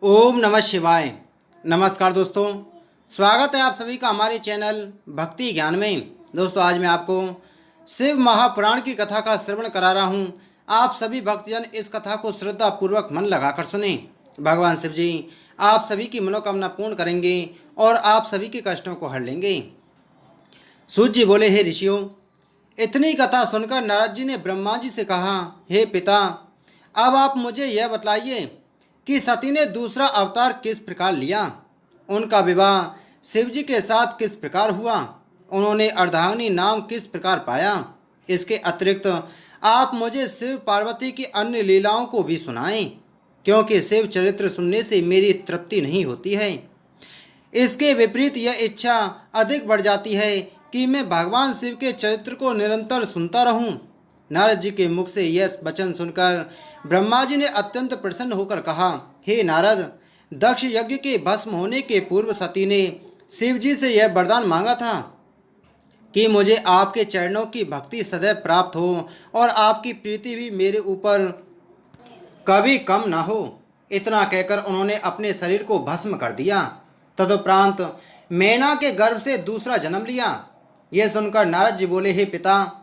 ओम नमः शिवाय। नमस्कार दोस्तों, स्वागत है आप सभी का हमारे चैनल भक्ति ज्ञान में। दोस्तों, आज मैं आपको शिव महापुराण की कथा का श्रवण करा रहा हूँ। आप सभी भक्तजन इस कथा को श्रद्धा पूर्वक मन लगाकर सुने। भगवान शिव जी आप सभी की मनोकामना पूर्ण करेंगे और आप सभी के कष्टों को हर लेंगे। सूत जी बोले, हे ऋषियों, इतनी कथा सुनकर नारद जी ने ब्रह्मा जी से कहा, हे पिता, अब आप मुझे यह बतलाइए कि सती ने दूसरा अवतार किस प्रकार लिया, उनका विवाह शिव जी के साथ किस प्रकार हुआ, उन्होंने अर्धांगिनी नाम किस प्रकार पाया। इसके अतिरिक्त आप मुझे शिव पार्वती की अन्य लीलाओं को भी सुनाएं, क्योंकि शिव चरित्र सुनने से मेरी तृप्ति नहीं होती है। इसके विपरीत यह इच्छा अधिक बढ़ जाती है कि मैं भगवान शिव के चरित्र को निरंतर सुनता रहूं। नारद जी के मुख से यह वचन सुनकर ब्रह्मा जी ने अत्यंत प्रसन्न होकर कहा, हे नारद, दक्ष यज्ञ के भस्म होने के पूर्व सती ने शिव जी से यह वरदान मांगा था कि मुझे आपके चरणों की भक्ति सदैव प्राप्त हो और आपकी प्रीति भी मेरे ऊपर कभी कम न हो। इतना कहकर उन्होंने अपने शरीर को भस्म कर दिया। तदुपरांत मैना के गर्भ से दूसरा जन्म लिया। यह सुनकर नारद जी बोले, हे पिता,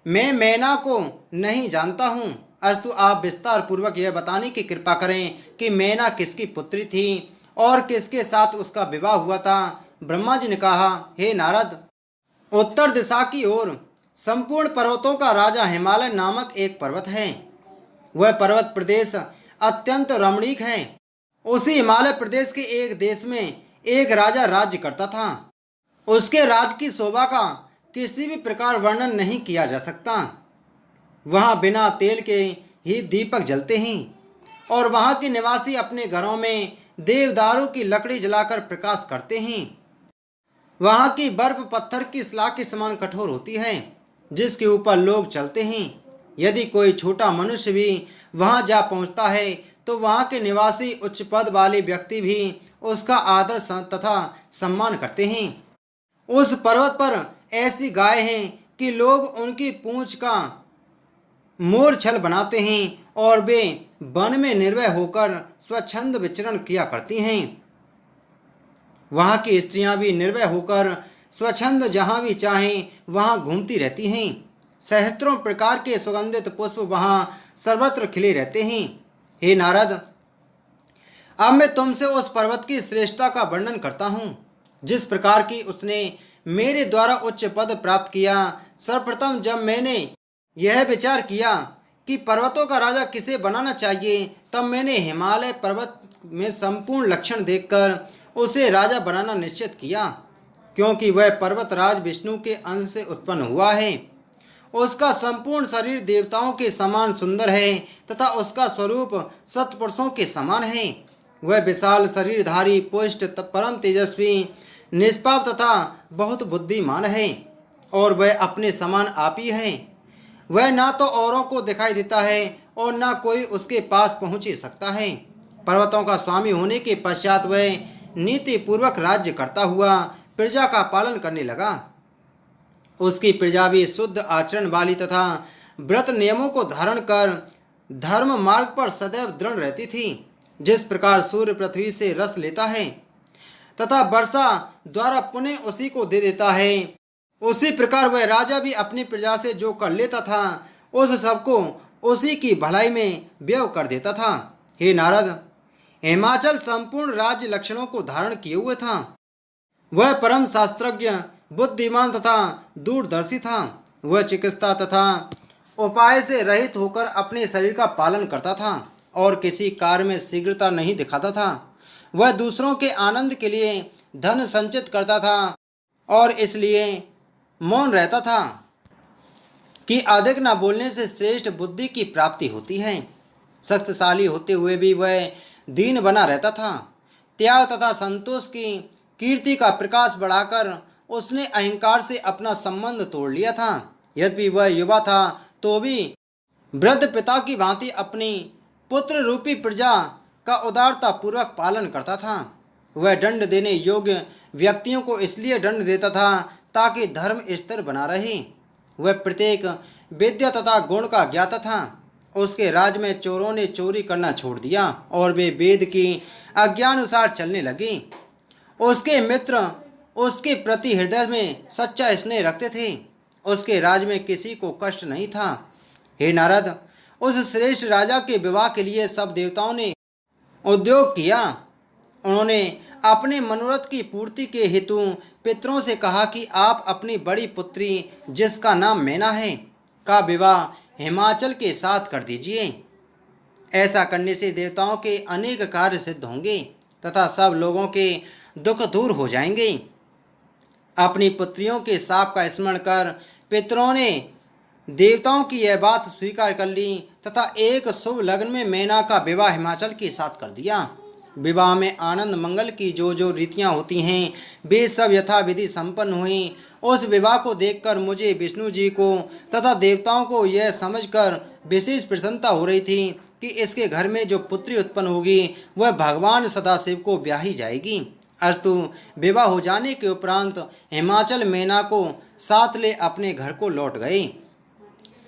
मैं मैना को नहीं जानता हूँ, अस्तु आप विस्तार पूर्वक यह बताने की कृपा करें कि मैना किसकी पुत्री थी और किसके साथ उसका विवाह हुआ था। ब्रह्मा जी ने कहा, हे नारद, उत्तर दिशा की ओर संपूर्ण पर्वतों का राजा हिमालय नामक एक पर्वत है। वह पर्वत प्रदेश अत्यंत रमणीक है। उसी हिमालय प्रदेश के एक देश में एक राजा राज्य करता था। उसके राज की शोभा का किसी भी प्रकार वर्णन नहीं किया जा सकता। वहाँ बिना तेल के ही दीपक जलते हैं और वहाँ के निवासी अपने घरों में देवदारू की लकड़ी जलाकर प्रकाश करते हैं। वहाँ की बर्फ पत्थर की शिला के समान कठोर होती है, जिसके ऊपर लोग चलते हैं। यदि कोई छोटा मनुष्य भी वहाँ जा पहुँचता है तो वहाँ के निवासी उच्च पद वाले व्यक्ति भी उसका आदर तथा सम्मान करते हैं। उस पर्वत पर ऐसी गाय हैं कि लोग उनकी पूंछ का मूर्छल बनाते हैं और वे वन में निर्भय होकर स्वच्छंद विचरण किया करती हैं। वहाँ की स्त्रियां भी निर्भय होकर स्वच्छंद जहाँ भी चाहें वहाँ घूमती रहती हैं। सहस्त्रों प्रकार के सुगंधित पुष्प वहाँ सर्वत्र खिले रहते हैं। हे नारद, अब मैं तुमसे उस पर्वत की श्रेष्ठता का वर्णन करता हूँ, जिस प्रकार की उसने मेरे द्वारा उच्च पद प्राप्त किया। सर्वप्रथम जब मैंने यह विचार किया कि पर्वतों का राजा किसे बनाना चाहिए, तब मैंने हिमालय पर्वत में संपूर्ण लक्षण देखकर उसे राजा बनाना निश्चित किया, क्योंकि वह पर्वतराज विष्णु के अंश से उत्पन्न हुआ है। उसका संपूर्ण शरीर देवताओं के समान सुंदर है तथा उसका स्वरूप सत्पुरुषों के समान है। वह विशाल शरीरधारी, पुष्ट, परम तेजस्वी, निष्पाप तथा बहुत बुद्धिमान है और वह अपने समान आप ही है। वह ना तो औरों को दिखाई देता है और ना कोई उसके पास पहुँच ही सकता है। पर्वतों का स्वामी होने के पश्चात वह नीति पूर्वक राज्य करता हुआ प्रजा का पालन करने लगा। उसकी प्रजा भी शुद्ध आचरण वाली तथा व्रत नियमों को धारण कर धर्म मार्ग पर सदैव दृढ़ रहती थी। जिस प्रकार सूर्य पृथ्वी से रस लेता है तथा वर्षा द्वारा पुनः उसी को दे देता है, उसी प्रकार वह राजा भी अपनी प्रजा से जो कर लेता था उस सबको उसी की भलाई में व्यय कर देता था। हे नारद, हिमाचल संपूर्ण राज्य लक्षणों को धारण किए हुए था। वह परम शास्त्रज्ञ, बुद्धिमान तथा दूरदर्शी था। वह चिकित्सा तथा उपाय से रहित होकर अपने शरीर का पालन करता था और किसी कार्य में शीघ्रता नहीं दिखाता था। वह दूसरों के आनंद के लिए धन संचित करता था और इसलिए मौन रहता था कि अधिक न बोलने से श्रेष्ठ बुद्धि की प्राप्ति होती है। शक्तिशाली होते हुए भी वह दीन बना रहता था। त्याग तथा संतोष की कीर्ति का प्रकाश बढ़ाकर उसने अहंकार से अपना संबंध तोड़ लिया था। यद्यपि वह युवा था तो भी वृद्ध पिता की भांति अपनी पुत्र रूपी प्रजा का उदारता पूर्वक पालन करता था। वह दंड देने योग्य व्यक्तियों को इसलिए दंड देता था ताकि धर्म स्थिर बना रहे। वह प्रत्येक विद्या तथा गुण का ज्ञाता था। उसके राज में चोरों ने चोरी करना छोड़ दिया और वे वेद की आज्ञानुसार चलने लगी। उसके मित्र उसके प्रति हृदय में सच्चा स्नेह रखते थे। उसके राज में किसी को कष्ट नहीं था। हे नारद, उस श्रेष्ठ राजा के विवाह के लिए सब देवताओं ने उद्योग किया। उन्होंने अपने मनोरथ की पूर्ति के हेतु पितरों से कहा कि आप अपनी बड़ी पुत्री, जिसका नाम मैना है, का विवाह हिमाचल के साथ कर दीजिए। ऐसा करने से देवताओं के अनेक कार्य सिद्ध होंगे तथा सब लोगों के दुख दूर हो जाएंगे। अपनी पुत्रियों के शाप का स्मरण कर पितरों ने देवताओं की यह बात स्वीकार कर ली तथा एक शुभ लग्न में मैना का विवाह हिमाचल के साथ कर दिया। विवाह में आनंद मंगल की जो जो रीतियाँ होती हैं, वे सब यथाविधि संपन्न हुई। उस विवाह को देखकर मुझे विष्णु जी को तथा देवताओं को यह समझकर विशेष प्रसन्नता हो रही थी कि इसके घर में जो पुत्री उत्पन्न होगी वह भगवान सदाशिव को ब्याही जाएगी। अस्तु, विवाह हो जाने के उपरांत हिमाचल मैना को साथ ले अपने घर को लौट गए।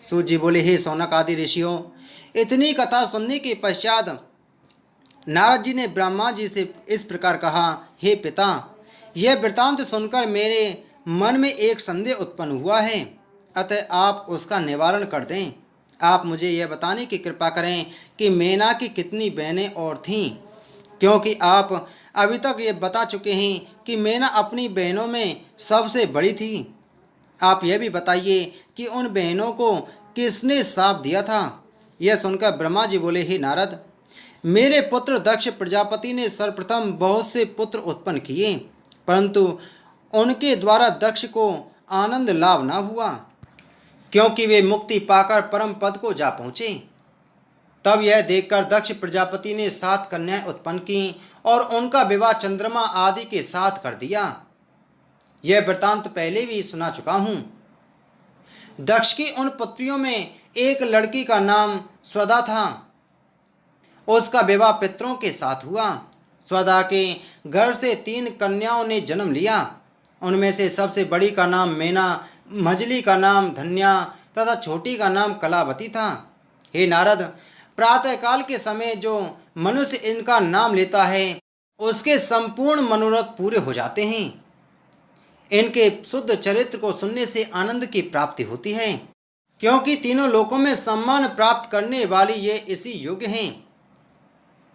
सूत जी बोले, हे शौनक आदि ऋषियों, इतनी कथा सुनने के पश्चात नारद जी ने ब्रह्मा जी से इस प्रकार कहा, हे पिता, यह वृतांत सुनकर मेरे मन में एक संदेह उत्पन्न हुआ है, अतः आप उसका निवारण कर दें। आप मुझे यह बताने की कृपा करें कि मैना की कितनी बहनें और थीं, क्योंकि आप अभी तक ये बता चुके हैं कि मैना अपनी बहनों में सबसे बड़ी थी। आप यह भी बताइए कि उन बहनों को किसने शाप दिया था। यह सुनकर ब्रह्मा जी बोले, हे नारद, मेरे पुत्र दक्ष प्रजापति ने सर्वप्रथम बहुत से पुत्र उत्पन्न किए, परंतु उनके द्वारा दक्ष को आनंद लाभ न हुआ, क्योंकि वे मुक्ति पाकर परम पद को जा पहुँचे। तब यह देखकर दक्ष प्रजापति ने 7 कन्याएं उत्पन्न की और उनका विवाह चंद्रमा आदि के साथ कर दिया। यह वृतांत पहले भी सुना चुका हूँ। दक्ष की उन पुत्रियों में एक लड़की का नाम स्वदा था। उसका विवाह पितरों के साथ हुआ। स्वदा के घर से 3 कन्याओं ने जन्म लिया। उनमें से सबसे बड़ी का नाम मैना, मझली का नाम धन्या तथा छोटी का नाम कलावती था। हे नारद, प्रातःकाल के समय जो मनुष्य इनका नाम लेता है उसके संपूर्ण मनोरथ पूरे हो जाते हैं। इनके शुद्ध चरित्र को सुनने से आनंद की प्राप्ति होती है, क्योंकि तीनों लोकों में सम्मान प्राप्त करने वाली ये इसी योग्य हैं।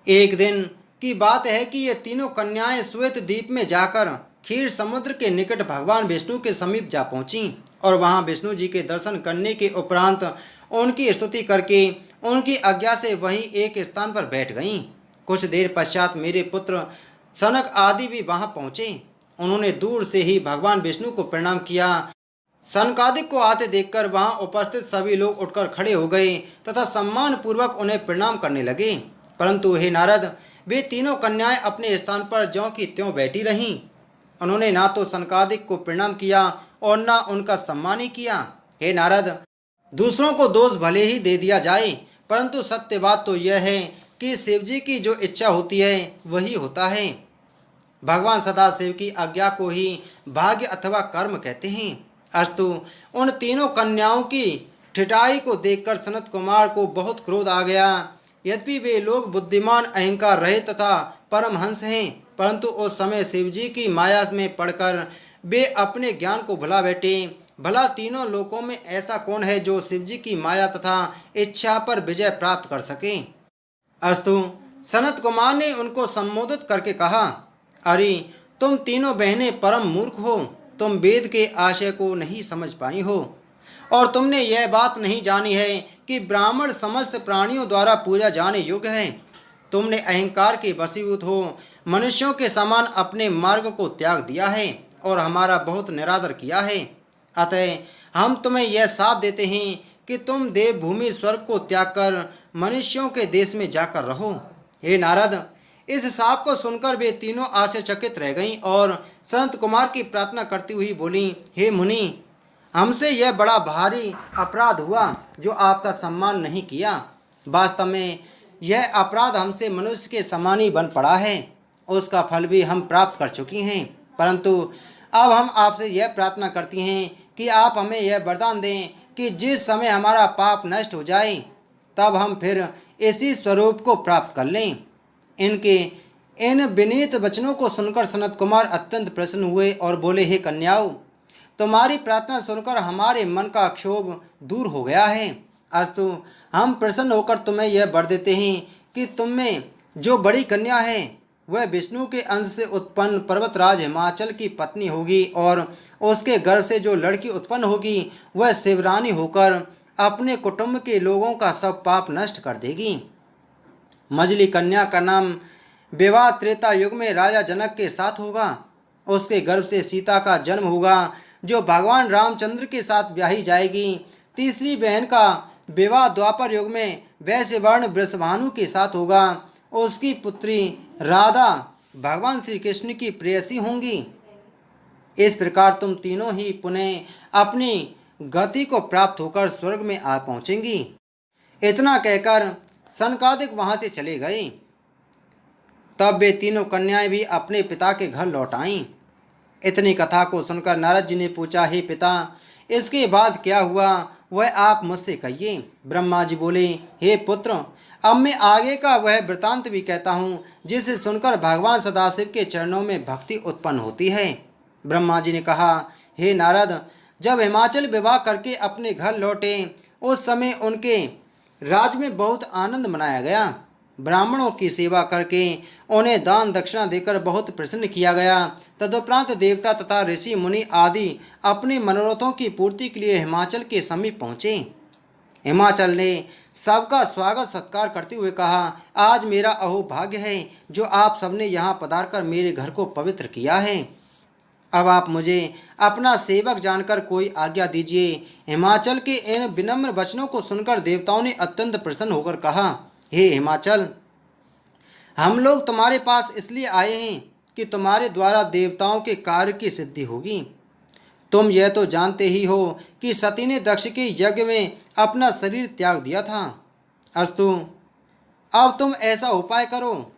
एक दिन की बात है कि ये तीनों कन्याएं श्वेत द्वीप में जाकर क्षीर समुद्र के निकट भगवान विष्णु के समीप जा पहुंचीं और वहां विष्णु जी के दर्शन करने के उपरांत उनकी स्तुति करके उनकी आज्ञा से वहीं एक स्थान पर बैठ गईं। कुछ देर पश्चात मेरे पुत्र सनक आदि भी वहां पहुंचे। उन्होंने दूर से ही भगवान विष्णु को प्रणाम किया। सनकादिक को आते देखकर वहां उपस्थित सभी लोग उठकर खड़े हो गए तथा सम्मान पूर्वक उन्हें प्रणाम करने लगे। परंतु हे नारद, वे तीनों कन्याएं अपने स्थान पर ज्यों की त्यों बैठी रहीं। उन्होंने ना तो सनकादिक को प्रणाम किया और ना उनका सम्मान ही किया। हे नारद, दूसरों को दोष भले ही दे दिया जाए, परंतु सत्य बात तो यह है कि शिव जी की जो इच्छा होती है वही होता है। भगवान सदाशिव की आज्ञा को ही भाग्य अथवा कर्म कहते हैं। अस्तु, उन तीनों कन्याओं की ठिठाई को देखकर सनत कुमार को बहुत क्रोध आ गया। यद्यपि वे लोग बुद्धिमान, अहंकार रहित तथा परमहंस हैं, परंतु उस समय शिव जी की माया में पड़कर वे अपने ज्ञान को भुला बैठे। भला तीनों लोकों में ऐसा कौन है जो शिव जी की माया तथा इच्छा पर विजय प्राप्त कर सके। अस्तु, सनत कुमार ने उनको संबोधित करके कहा, अरे तुम तीनों बहनें परम मूर्ख हो। तुम वेद के आशय को नहीं समझ पाई हो और तुमने यह बात नहीं जानी है कि ब्राह्मण समस्त प्राणियों द्वारा पूजा जाने योग्य है। तुमने अहंकार के वशीभूत हो मनुष्यों के समान अपने मार्ग को त्याग दिया है और हमारा बहुत निरादर किया है। अतः हम तुम्हें यह शाप देते हैं कि तुम देवभूमि स्वर्ग को त्याग कर मनुष्यों के देश में जाकर रहो। हे नारद, इस शाप को सुनकर वे तीनों आश्चर्यचकित रह गईं और संत कुमार की प्रार्थना करती हुई बोली, हे मुनि, हमसे यह बड़ा भारी अपराध हुआ जो आपका सम्मान नहीं किया। वास्तव में यह अपराध हमसे मनुष्य के समान ही बन पड़ा है। उसका फल भी हम प्राप्त कर चुकी हैं, परंतु अब हम आपसे यह प्रार्थना करती हैं कि आप हमें यह वरदान दें कि जिस समय हमारा पाप नष्ट हो जाए तब हम फिर इसी स्वरूप को प्राप्त कर लें। इनके इन विनीत वचनों को सुनकर सनत कुमार अत्यंत प्रसन्न हुए और बोले, हे कन्याओं, तुम्हारी प्रार्थना सुनकर हमारे मन का क्षोभ दूर हो गया है। अस्तु, हम प्रसन्न होकर तुम्हें यह वर देते हैं कि तुम में जो बड़ी कन्या है वह विष्णु के अंश से उत्पन्न पर्वतराज हिमाचल की पत्नी होगी और उसके गर्भ से जो लड़की उत्पन्न होगी वह शिवरानी होकर अपने कुटुंब के लोगों का सब पाप नष्ट कर देगी। मजली कन्या का नाम विवाह त्रेता युग में राजा जनक के साथ होगा। उसके गर्भ से सीता का जन्म होगा जो भगवान रामचंद्र के साथ ब्याही जाएगी। तीसरी बहन का विवाह द्वापर युग में वैश्यवर्ण वृषभानु के साथ होगा। उसकी पुत्री राधा भगवान श्री कृष्ण की प्रेयसी होंगी। इस प्रकार तुम तीनों ही पुनः अपनी गति को प्राप्त होकर स्वर्ग में आ पहुँचेंगी। इतना कहकर सनकादिक वहाँ से चले गए। तब वे तीनों कन्याएं भी अपने पिता के घर लौट आईं। इतनी कथा को सुनकर नारद जी ने पूछा, हे पिता, इसके बाद क्या हुआ वह आप मुझसे कहिए। ब्रह्मा जी बोले, हे पुत्र, अब मैं आगे का वह वृतांत भी कहता हूँ जिसे सुनकर भगवान सदाशिव के चरणों में भक्ति उत्पन्न होती है। ब्रह्मा जी ने कहा, हे नारद, जब हिमाचल विवाह करके अपने घर लौटे उस समय उनके राज्य में बहुत आनंद मनाया गया। ब्राह्मणों की सेवा करके उन्हें दान दक्षिणा देकर बहुत प्रसन्न किया गया। तदुपरांत देवता तथा ऋषि मुनि आदि अपने मनोरथों की पूर्ति के लिए हिमाचल के समीप पहुँचे। हिमाचल ने सबका स्वागत सत्कार करते हुए कहा, आज मेरा अहोभाग्य है जो आप सबने यहाँ पधार कर मेरे घर को पवित्र किया है। अब आप मुझे अपना सेवक जानकर कोई आज्ञा दीजिए। हिमाचल के इन विनम्र वचनों को सुनकर देवताओं ने अत्यंत प्रसन्न होकर कहा, हे हिमाचल, हम लोग तुम्हारे पास इसलिए आए हैं कि तुम्हारे द्वारा देवताओं के कार्य की सिद्धि होगी। तुम यह तो जानते ही हो कि सती ने दक्ष के यज्ञ में अपना शरीर त्याग दिया था। अस्तु, अब तुम ऐसा उपाय करो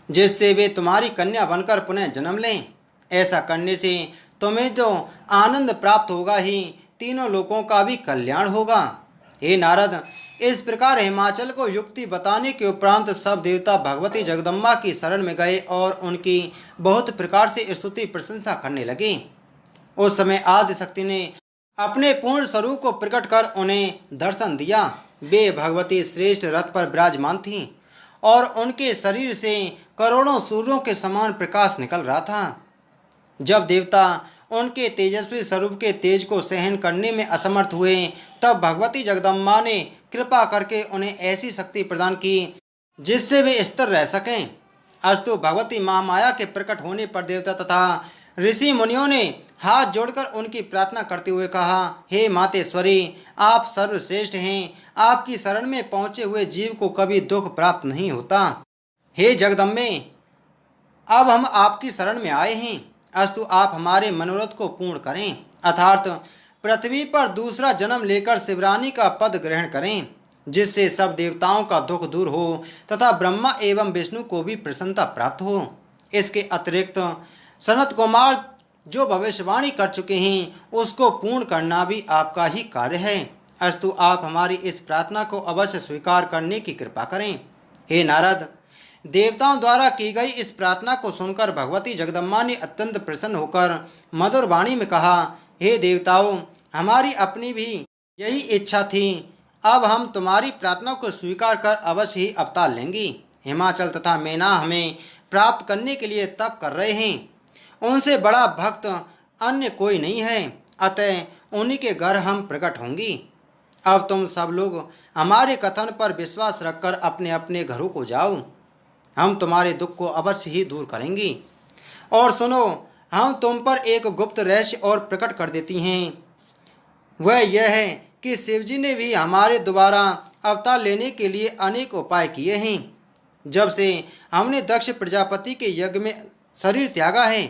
जिससे वे तुम्हारी कन्या बनकर पुनः जन्म लें। ऐसा करने से तुम्हें तो आनंद प्राप्त होगा ही, तीनों लोगों का भी कल्याण होगा। हे नारद, इस प्रकार हिमाचल को युक्ति बताने के उपरांत सब देवता भगवती जगदम्बा की शरण में गए और उनकी बहुत प्रकार से स्तुति प्रशंसा करने लगे। उस समय आदिशक्ति ने अपने पूर्ण स्वरूप को प्रकट कर उन्हें दर्शन दिया। वे भगवती श्रेष्ठ रथ पर विराजमान थीं और उनके शरीर से करोड़ों सूर्यों के समान प्रकाश निकल रहा था। जब देवता उनके तेजस्वी स्वरूप के तेज को सहन करने में असमर्थ हुए तब भगवती जगदम्बा ने कृपा करके उन्हें ऐसी शक्ति प्रदान की जिससे वे स्थिर रह सकें। अस्तु, भगवती महामाया के प्रकट होने पर देवता तथा ऋषि मुनियों ने हाथ जोड़कर उनकी प्रार्थना करते हुए कहा, हे मातेश्वरी, आप सर्वश्रेष्ठ हैं। आपकी शरण में पहुँचे हुए जीव को कभी दुख प्राप्त नहीं होता। हे जगदम्बे, अब हम आपकी शरण में आए हैं। अस्तु, आप हमारे मनोरथ को पूर्ण करें, अर्थात पृथ्वी पर दूसरा जन्म लेकर शिवरानी का पद ग्रहण करें, जिससे सब देवताओं का दुख दूर हो तथा ब्रह्मा एवं विष्णु को भी प्रसन्नता प्राप्त हो। इसके अतिरिक्त सनत कुमार जो भविष्यवाणी कर चुके हैं उसको पूर्ण करना भी आपका ही कार्य है। अस्तु, आप हमारी इस प्रार्थना को अवश्य स्वीकार करने की कृपा करें। हे नारद, देवताओं द्वारा की गई इस प्रार्थना को सुनकर भगवती जगदम्बा ने अत्यंत प्रसन्न होकर मधुर वाणी में कहा, हे देवताओं, हमारी अपनी भी यही इच्छा थी। अब हम तुम्हारी प्रार्थना को स्वीकार कर अवश्य ही अवतार लेंगी। हिमाचल तथा मैना हमें प्राप्त करने के लिए तप कर रहे हैं। उनसे बड़ा भक्त अन्य कोई नहीं है, अतः उन्हीं के घर हम प्रकट होंगी। अब तुम सब लोग हमारे कथन पर विश्वास रखकर अपने अपने घरों को जाओ। हम तुम्हारे दुख को अवश्य ही दूर करेंगी। और सुनो, हम तुम पर एक गुप्त रहस्य और प्रकट कर देती हैं। वह यह है कि शिवजी ने भी हमारे द्वारा अवतार लेने के लिए अनेक उपाय किए हैं। जब से हमने दक्ष प्रजापति के यज्ञ में शरीर त्यागा है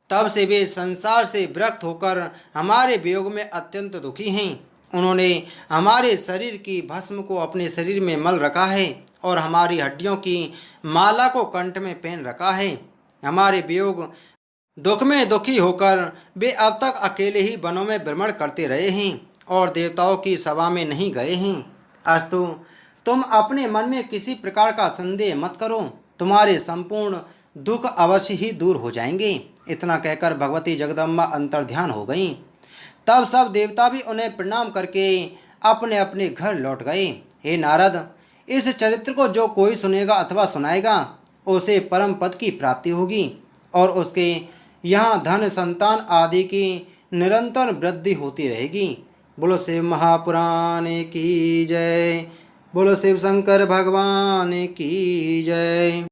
तब से वे संसार से विरक्त होकर हमारे वियोग में अत्यंत दुखी हैं। उन्होंने हमारे शरीर की भस्म को अपने शरीर में मल रखा है और हमारी हड्डियों की माला को कंठ में पहन रखा है। हमारे वियोग दुख में दुखी होकर वे अब तक अकेले ही वनों में भ्रमण करते रहे हैं और देवताओं की सभा में नहीं गए हैं। अस्तु, तुम अपने मन में किसी प्रकार का संदेह मत करो। तुम्हारे संपूर्ण दुख अवश्य ही दूर हो जाएंगे। इतना कहकर भगवती जगदम्बा अंतर्ध्यान हो गईं। तब सब देवता भी उन्हें प्रणाम करके अपने अपने घर लौट गए। हे नारद, इस चरित्र को जो कोई सुनेगा अथवा सुनाएगा उसे परम पद की प्राप्ति होगी और उसके यहाँ धन संतान आदि की निरंतर वृद्धि होती रहेगी। बोलो शिव महापुराण की जय। बोलो शिव शंकर भगवान की जय।